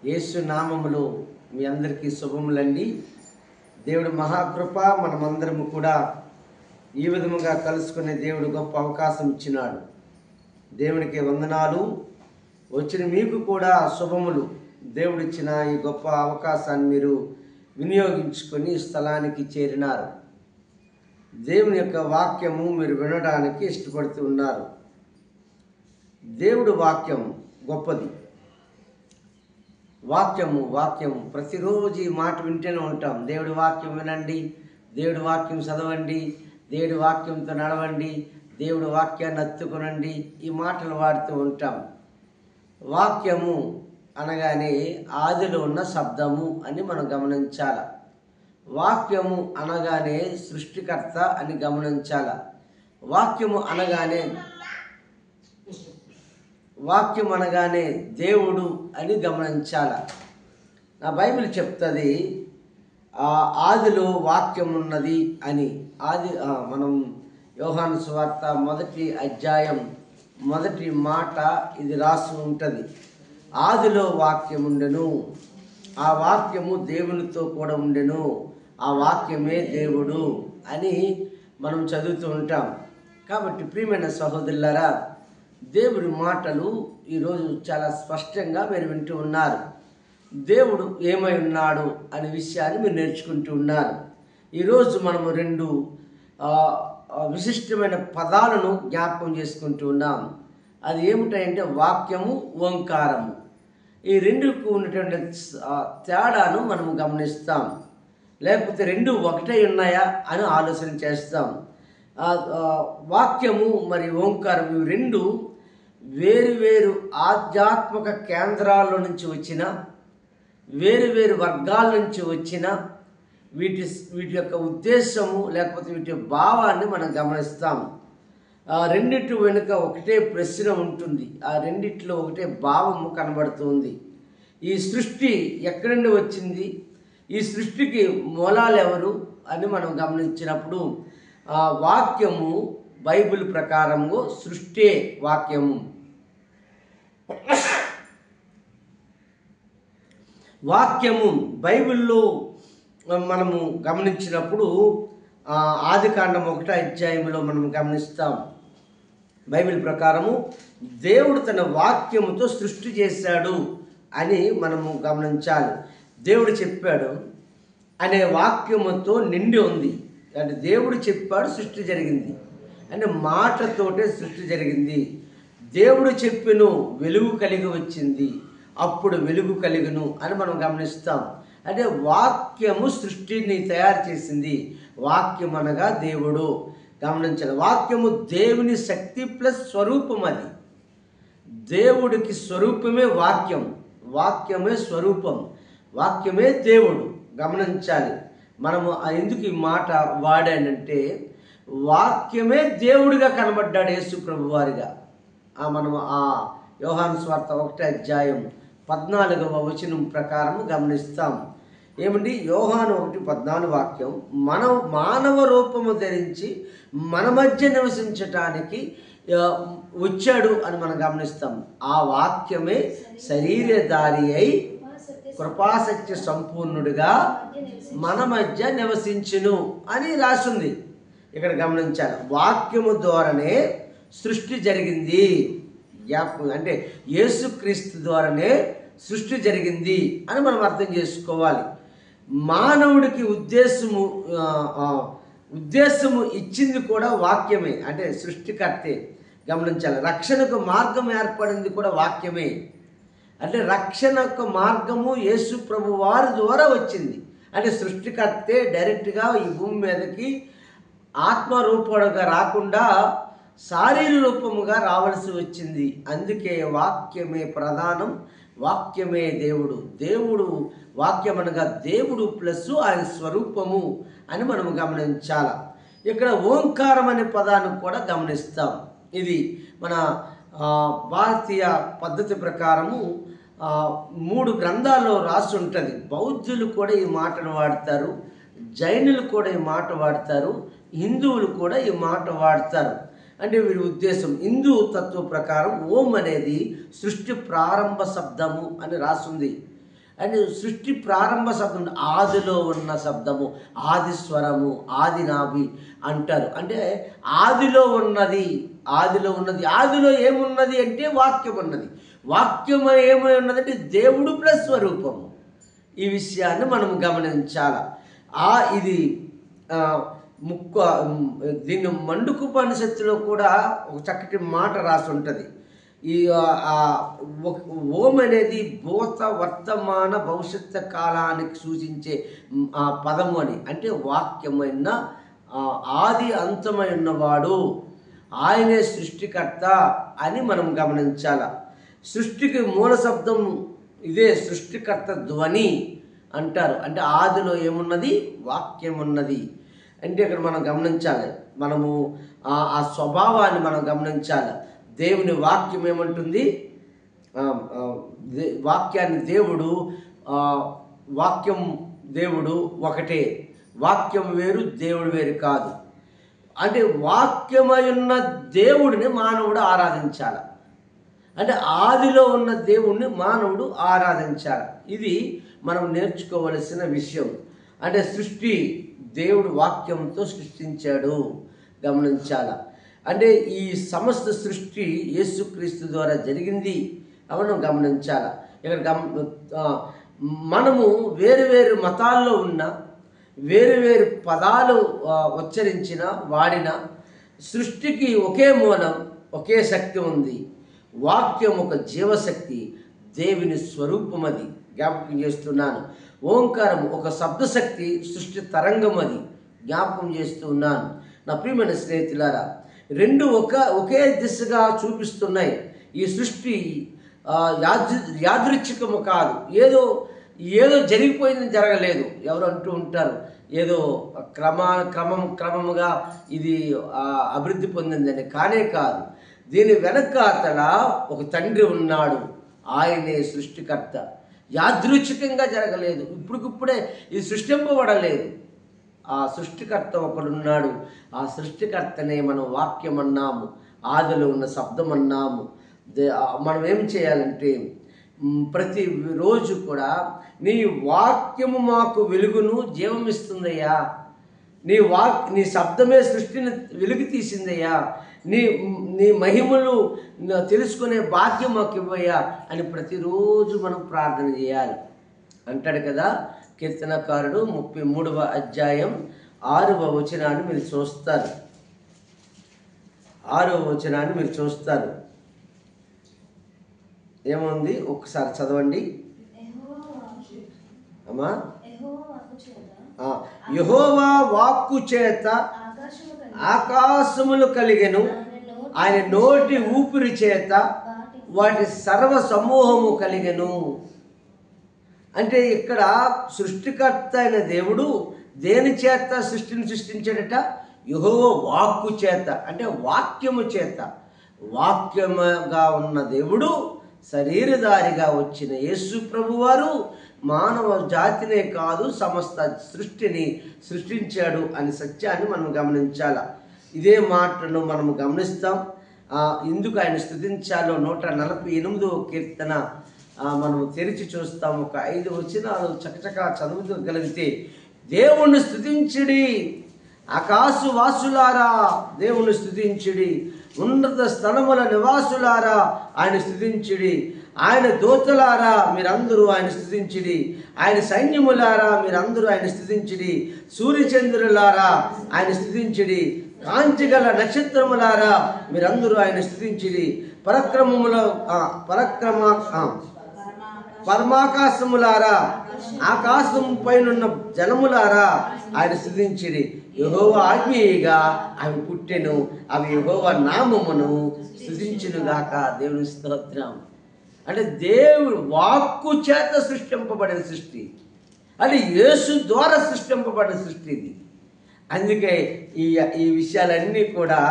యేసు నామములో మీ అందరికీ శుభములండి. దేవుడు మహాకృప, మనమందరము కూడా ఈ విధముగా కలుసుకునే దేవుడు గొప్ప అవకాశం ఇచ్చినాడు. దేవునికి వందనాలు. వచ్చిన మీకు కూడా శుభములు. దేవుడిచ్చిన ఈ గొప్ప అవకాశాన్ని మీరు వినియోగించుకొని స్థలానికి చేరినారు. దేవుని యొక్క వాక్యము మీరు వినడానికి ఇష్టపడుతూ ఉన్నారు. దేవుడు వాక్యం గొప్పది. వాక్యము ప్రతిరోజు ఈ మాట వింటూనే ఉంటాం. దేవుడి వాక్యం వినండి, దేవుడి వాక్యం చదవండి, దేవుడి వాక్యంతో నడవండి, దేవుడి వాక్యాన్ని హత్తుకొనండి, ఈ మాటలు వాడుతూ ఉంటాం. వాక్యము అనగానే ఆదిలో ఉన్న శబ్దము అని మనం గమనించాలి. వాక్యము అనగానే సృష్టికర్త అని గమనించాలి. వాక్యము అనగానే దేవుడు అని గమనించాల. నా బైబిల్ చెప్తుంది ఆదిలో వాక్యం ఉన్నది అని. మనం యోహాను సువార్త 1వ అధ్యాయం 1వ మాట ఇది రాసి ఉంటుంది. ఆదిలో వాక్యం ఉండెను, ఆ వాక్యము దేవునితో కూడా ఉండెను, ఆ వాక్యమే దేవుడు అని మనం చదువుతూ ఉంటాం. కాబట్టి ప్రియమైన సహోదరులారా, దేవుడి మాటలు ఈరోజు చాలా స్పష్టంగా మీరు వింటూ ఉన్నారు. దేవుడు ఏమై ఉన్నాడు అనే విషయాన్ని మీరు నేర్చుకుంటూ ఉన్నారు. ఈరోజు మనము 2 విశిష్టమైన పదాలను జ్ఞాపకం చేసుకుంటూ ఉన్నాం. అది ఏమిటంటే వాక్యము, ఓంకారము. ఈ రెండుకు ఉన్నటువంటి తేడాను మనము గమనిస్తాం. లేకపోతే 2 ఒకటే ఉన్నాయా అని ఆలోచన చేస్తాం. వాక్యము మరి ఓంకారం ఇవి 2 వేరు ఆధ్యాత్మిక కేంద్రాల నుంచి వచ్చిన, వేరు వర్గాల నుంచి వచ్చిన వీటి యొక్క ఉద్దేశము లేకపోతే వీటి భావాన్ని మనం గమనిస్తాం. రెండిటి వెనుక ఒకటే ప్రశ్న ఉంటుంది, ఆ రెండిట్లో ఒకటే భావము కనబడుతుంది. ఈ సృష్టి ఎక్కడి నుండి వచ్చింది, ఈ సృష్టికి మూలాలు ఎవరు అని మనం గమనించినప్పుడు వాక్యము బైబిల్ ప్రకారము సృష్టే వాక్యము. వాక్యము బైబిల్లో మనము గమనించినప్పుడు ఆదికాండం 1వ అధ్యాయంలో మనం గమనిస్తాం. బైబిల్ ప్రకారము దేవుడు తన వాక్యముతో సృష్టి చేశాడు అని మనము గమనించాలి. దేవుడు చెప్పాడు అనే వాక్యముతో నిండి ఉంది. అంటే దేవుడు చెప్పాడు, సృష్టి జరిగింది. అంటే మాటతోటే సృష్టి జరిగింది. దేవుడు చెప్పిను వెలుగు కలిగి వచ్చింది, అప్పుడు వెలుగు కలిగును అని మనం గమనిస్తాం. అంటే వాక్యము సృష్టిని తయారు చేసింది. వాక్యం అనగా దేవుడు. గమనించాలి, వాక్యము దేవుని శక్తి ప్లస్ స్వరూపం. అది దేవుడికి స్వరూపమే వాక్యం, వాక్యమే స్వరూపం, వాక్యమే దేవుడు. గమనించాలి. మనము ఎందుకు ఈ మాట వాడానంటే వాక్యమే దేవుడిగా కనబడ్డాడు యేసు ప్రభు వారిగా. మనము యోహాను సువార్త 1వ అధ్యాయం 14వ వచనం ప్రకారం గమనిస్తాం. ఏమండి, యోహాను 1:14 వాక్యం, మానవ రూపము ధరించి మన మధ్య నివసించటానికి వచ్చాడు అని మనం గమనిస్తాం. ఆ వాక్యమే శరీరధారి అయి కృపాసత్య సంపూర్ణుడిగా మన మధ్య నివసించును అని రాసింది. ఇక్కడ గమనించాలి, వాక్యము ద్వారానే సృష్టి జరిగింది. అంటే యేసుక్రీస్తు ద్వారానే సృష్టి జరిగింది అని మనం అర్థం చేసుకోవాలి. మానవుడికి ఉద్దేశము ఇచ్చింది కూడా వాక్యమే, అంటే సృష్టికర్తే. గమనించాలి, రక్షణకు మార్గం ఏర్పడింది కూడా వాక్యమే. అంటే రక్షణ యొక్క మార్గము యేసు ప్రభు వారి ద్వారా వచ్చింది. అంటే సృష్టికర్తే డైరెక్ట్గా ఈ భూమి మీదకి ఆత్మరూపంగా రాకుండా శారీర రూపముగా రావాల్సి వచ్చింది. అందుకే వాక్యమే ప్రధానం, వాక్యమే దేవుడు. దేవుడు వాక్యం అనగా దేవుడు ప్లస్ ఆయన స్వరూపము అని మనము గమనించాలి. ఇక్కడ ఓంకారం అనే పదాన్ని కూడా గమనిస్తాం. ఇది మన భారతీయ పద్ధతి ప్రకారము 3 గ్రంథాల్లో రాసి ఉంటుంది. బౌద్ధులు కూడా ఈ మాటను వాడతారు, జైనులు కూడా ఈ మాట వాడతారు, హిందువులు కూడా ఈ మాట వాడతారు. అంటే వీరి ఉద్దేశం హిందూ తత్వ ప్రకారం ఓం అనేది సృష్టి ప్రారంభ శబ్దము అని రాస్తుంది. అంటే సృష్టి ప్రారంభ శబ్దం ఆదిలో ఉన్న శబ్దము, ఆది స్వరము, ఆది నాభి అంటారు. అంటే ఆదిలో ఉన్నది, ఆదిలో ఉన్నది. ఆదిలో ఏమున్నది అంటే వాక్యం ఉన్నది. వాక్యం ఏమై ఉన్నదంటే దేవుడు ప్లస్ స్వరూపము. ఈ విషయాన్ని మనం గమనించాలి. ఇది దీన్ని మండుకోపనిషత్తులో కూడా ఒక చక్కటి మాట రాసి ఉంటుంది. ఈ ఓం అనేది భూత వర్తమాన భవిష్యత్తు కాలానికి సూచించే పదము అని. అంటే వాక్యమైన ఆది అంతమై ఉన్నవాడు ఆయనే సృష్టికర్త అని మనం గమనించాల. సృష్టికి మూల శబ్దం ఇదే, సృష్టికర్త ధ్వని అంటారు. అంటే ఆదిలో ఏమున్నది? వాక్యం ఉన్నది. అంటే ఇక్కడ మనం గమనించాలి, మనము ఆ స్వభావాన్ని మనం గమనించాలి. దేవుని వాక్యం ఏమంటుంది? వాక్యాన్ని వాక్యం దేవుడు ఒకటే, వాక్యం వేరు, దేవుడు వేరు కాదు. అంటే వాక్యమై ఉన్న దేవుడిని మానవుడు ఆరాధించాలి. అంటే ఆదిలో ఉన్న దేవుణ్ణి మానవుడు ఆరాధించాలి. ఇది మనం నేర్చుకోవలసిన విషయం. అంటే సృష్టి దేవుడు వాక్యంతో సృష్టించాడు, గమనించాల. అంటే ఈ సమస్త సృష్టి యేసుక్రీస్తు ద్వారా జరిగింది మనం గమనించాల. ఇక్కడ మనము వేరు వేరు మతాల్లో ఉన్న వేరు వేరు పదాలు ఉచ్చరించిన వాడిన సృష్టికి ఒకే మూలం, ఒకే శక్తి ఉంది. వాక్యం ఒక జీవశక్తి, దేవుని స్వరూపం. అది జ్ఞాపకం చేస్తున్నాను. ఓంకారం ఒక శబ్దశక్తి, సృష్టి తరంగం. అది జ్ఞాపకం చేస్తున్నాను. నా ప్రియమైన స్నేహితులారా, రెండు ఒకే దిశగా చూపిస్తున్నాయి. ఈ సృష్టి యాదృచ్ఛికము కాదు, ఏదో జరిగిపోయిందని జరగలేదు. ఎవరు అంటూ ఉంటారు ఏదో క్రమముగా ఇది అభివృద్ధి పొందిందని. కానే కాదు. దీని వెనకాతల ఒక తండ్రి ఉన్నాడు, ఆయనే సృష్టికర్త. యాదృచ్ఛికంగా జరగలేదు, ఇప్పుడిప్పుడే ఇది సృష్టింపబడలేదు. ఆ సృష్టికర్త ఒకడున్నాడు. ఆ సృష్టికర్తనే మనం వాక్యం అన్నాము, ఆదిలో ఉన్న శబ్దం అన్నాము. మనం ఏం చేయాలంటే ప్రతి రోజు కూడా నీ వాక్యము మాకు వెలుగును జీవం ఇస్తుందయ్యా, నీ శబ్దమే సృష్టిని వెలుగు తీసిందయ్యా, నీ మహిమలు తెలుసుకునే భాగ్యం మాకు ఇవ్వయ్యా అని ప్రతిరోజు మనం ప్రార్థన చేయాలి అంటాడు కదా కీర్తనకారుడు. 33వ అధ్యాయం 6వ వచనాన్ని మీరు చూస్తారు. 6వ వచనాన్ని మీరు చూస్తారు. ఏముంది ఒకసారి చదవండి అమ్మా. యెహోవా వాక్కు చేత ఆకాశములు కలిగెను, ఆయన నోటి ఊపిరి చేత వాటి సర్వ సమూహము కలిగెను. అంటే ఇక్కడ సృష్టికర్త అయిన దేవుడు దేని చేత సృష్టిని సృష్టించాడట? యెహోవా వాక్కు చేత, అంటే వాక్యము చేత. వాక్యముగా ఉన్న దేవుడు శరీరధారిగా వచ్చిన యేసు ప్రభువారు మానవ జాతినే కాదు సమస్త సృష్టిని సృష్టించాడు అనే సత్యాన్ని మనం గమనించాలి. ఇదే మాటను మనము గమనిస్తాం. ఎందుకు ఆయన స్తుతించాలో 148వ కీర్తన మనం తెరిచి చూస్తాం. ఒక 5 వచనాలు చకచకా చదువుగలిగితే, దేవుణ్ణి స్తుతించుడి ఆకాశ వాసులారా, దేవుణ్ణి స్తుతించుడి, ఉన్నత స్థలముల నివాసులారా ఆయన స్తుతించుడి, ఆయన దూతలారా మీరందరూ ఆయన స్తుతించుడి, ఆయన సైన్యములారా మీరందరూ ఆయన స్తుతించుడి, సూర్యచంద్రులారా ఆయన స్తుతించుడి, కాంతిగల నక్షత్రములారా మీరందరూ ఆయన స్తుతించుడి, పరమాకాశములారా ఆకాశం పైనున్న జలములారా ఆయన స్తుతించుడి. యెహోవా ఆజ్ఞగా అవి పుట్టెను, అవి యెహోవా నామమును స్తుతించునుగాక. దేవుని స్తోత్రం. అంటే దేవుడు వాక్కు చేత సృష్టింపబడిన సృష్టి, అది యేసు ద్వారా సృష్టింపబడిన సృష్టి ఇది. అందుకే ఈ విషయాలన్నీ కూడా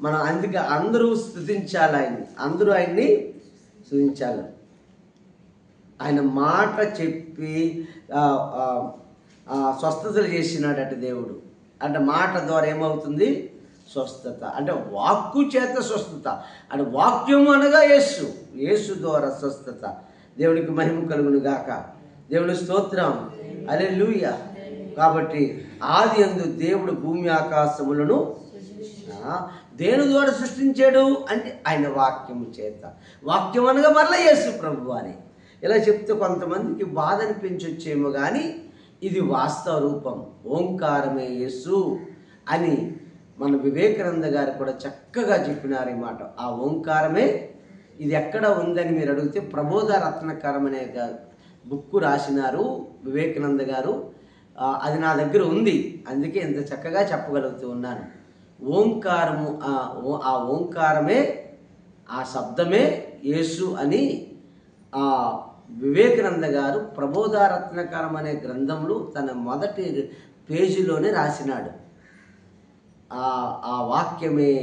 మనం అందుకే అందరూ స్తుతించాలి ఆయన్ని, అందరూ ఆయన్ని స్తుతించాలి. ఆయన మాట చెప్పి స్వస్థతలు చేసినాడట దేవుడు. అంటే మాట ద్వారా ఏమవుతుంది? స్వస్థత. అంటే వాక్కు చేత స్వస్థత. అంటే వాక్యము అనగా యేసు ద్వారా స్వస్థత. దేవునికి మహిమ కలుగును గాక. దేవుని స్తోత్రం, హల్లెలూయా. కాబట్టి ఆది యందు దేవుడు భూమి ఆకాశములను దేని ద్వారా సృష్టించాడు అంటే ఆయన వాక్యము చేత. వాక్యం అనగా మరలా యేసు ప్రభువు అని. ఇలా చెప్తే కొంతమందికి బాధ అనిపించొచ్చేమో కానీ ఇది వాస్తవ రూపం. ఓంకారమే యేసు అని మన వివేకానంద గారు కూడా చక్కగా చెప్పినారు ఈ మాట. ఆ ఓంకారమే ఇది ఎక్కడ ఉందని మీరు అడిగితే ప్రబోధ రత్నకరం అనే బుక్ రాసినారు వివేకానంద గారు. అది నా దగ్గర ఉంది, అందుకే ఇంత చక్కగా చెప్పగలుగుతూ ఉన్నాను. ఓంకారము, ఆ ఓంకారమే, ఆ శబ్దమే యేసు అని వివేకానంద గారు ప్రబోధరత్నకరం అనే గ్రంథంలో తన మొదటి పేజీలోనే రాసినాడు. ఆ వాక్యమే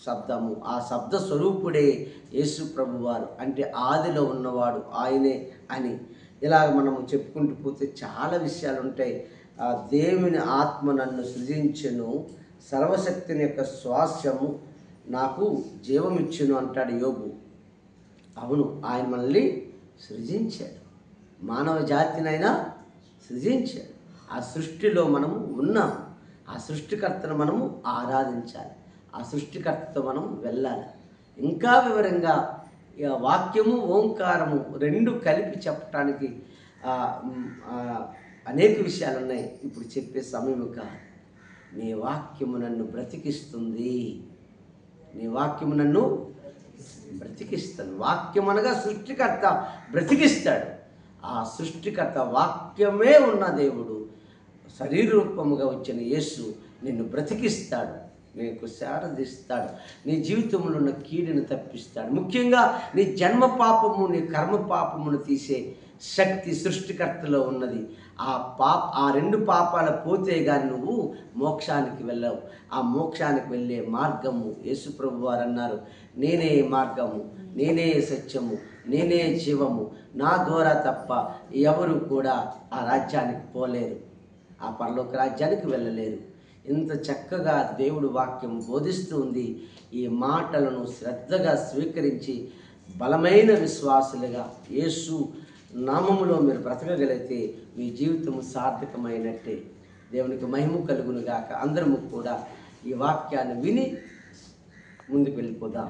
శబ్దము, ఆ శబ్ద స్వరూపుడే యేసు ప్రభువారు. అంటే ఆదిలో ఉన్నవాడు ఆయనే అని. ఇలాగ మనము చెప్పుకుంటూ పోతే చాలా విషయాలు ఉంటాయి. దేవుని ఆత్మ నన్ను సృజించెను, సర్వశక్తిని యొక్క స్వాస్యము నాకు జీవమిచ్చును అంటాడు యోబు. అవును, ఆయన మనల్ని సృజించాడు, మానవ జాతినైనా సృజించాడు. ఆ సృష్టిలో మనము ఉన్నాం. ఆ సృష్టికర్తను మనము ఆరాధించాలి, ఆ సృష్టికర్తతో మనం వెళ్ళాలి. ఇంకా వివరంగా వాక్యము ఓంకారము రెండు కలిపి చెప్పటానికి అనేక విషయాలు ఉన్నాయి. ఇప్పుడు చెప్పే సమయం కాదు. నీ వాక్యము నన్ను బ్రతికిస్తుంది, నీ వాక్యము నన్ను బ్రతికిస్తాను. వాక్యం అనగా సృష్టికర్త బ్రతికిస్తాడు. ఆ సృష్టికర్త వాక్యమే ఉన్న దేవుడు శరీర రూపముగా వచ్చిన యేసు నిన్ను బ్రతికిస్తాడు, నీకు శారదిస్తాడు, నీ జీవితంలో ఉన్న కీడును తప్పిస్తాడు. ముఖ్యంగా నీ జన్మ పాపము, నీ కర్మ పాపమును తీసే శక్తి సృష్టికర్తలో ఉన్నది. ఆ రెండు పాపాలు పోతే కానీ నువ్వు మోక్షానికి వెళ్ళవు. ఆ మోక్షానికి వెళ్ళే మార్గము యేసు ప్రభువు వారు అన్నారు, నేనే మార్గము, నేనే సత్యము, నేనే జీవము, నా ద్వారా తప్ప ఎవరు కూడా ఆ రాజ్యానికి పోలేరు, ఆ పరలోక రాజ్యానికి వెళ్ళలేరు. ఇంత చక్కగా దేవుడు వాక్యం బోధిస్తూ ఉంది. ఈ మాటలను శ్రద్ధగా స్వీకరించి బలమైన విశ్వాసులుగా యేసు నామములో మీరు బ్రతకగలిగితే మీ జీవితం సార్థకమైనట్టే. దేవునికి మహిమ కలుగును గాక. అందరము కూడా ఈ వాక్యాన్ని విని ముందుకు వెళ్ళిపోదాం.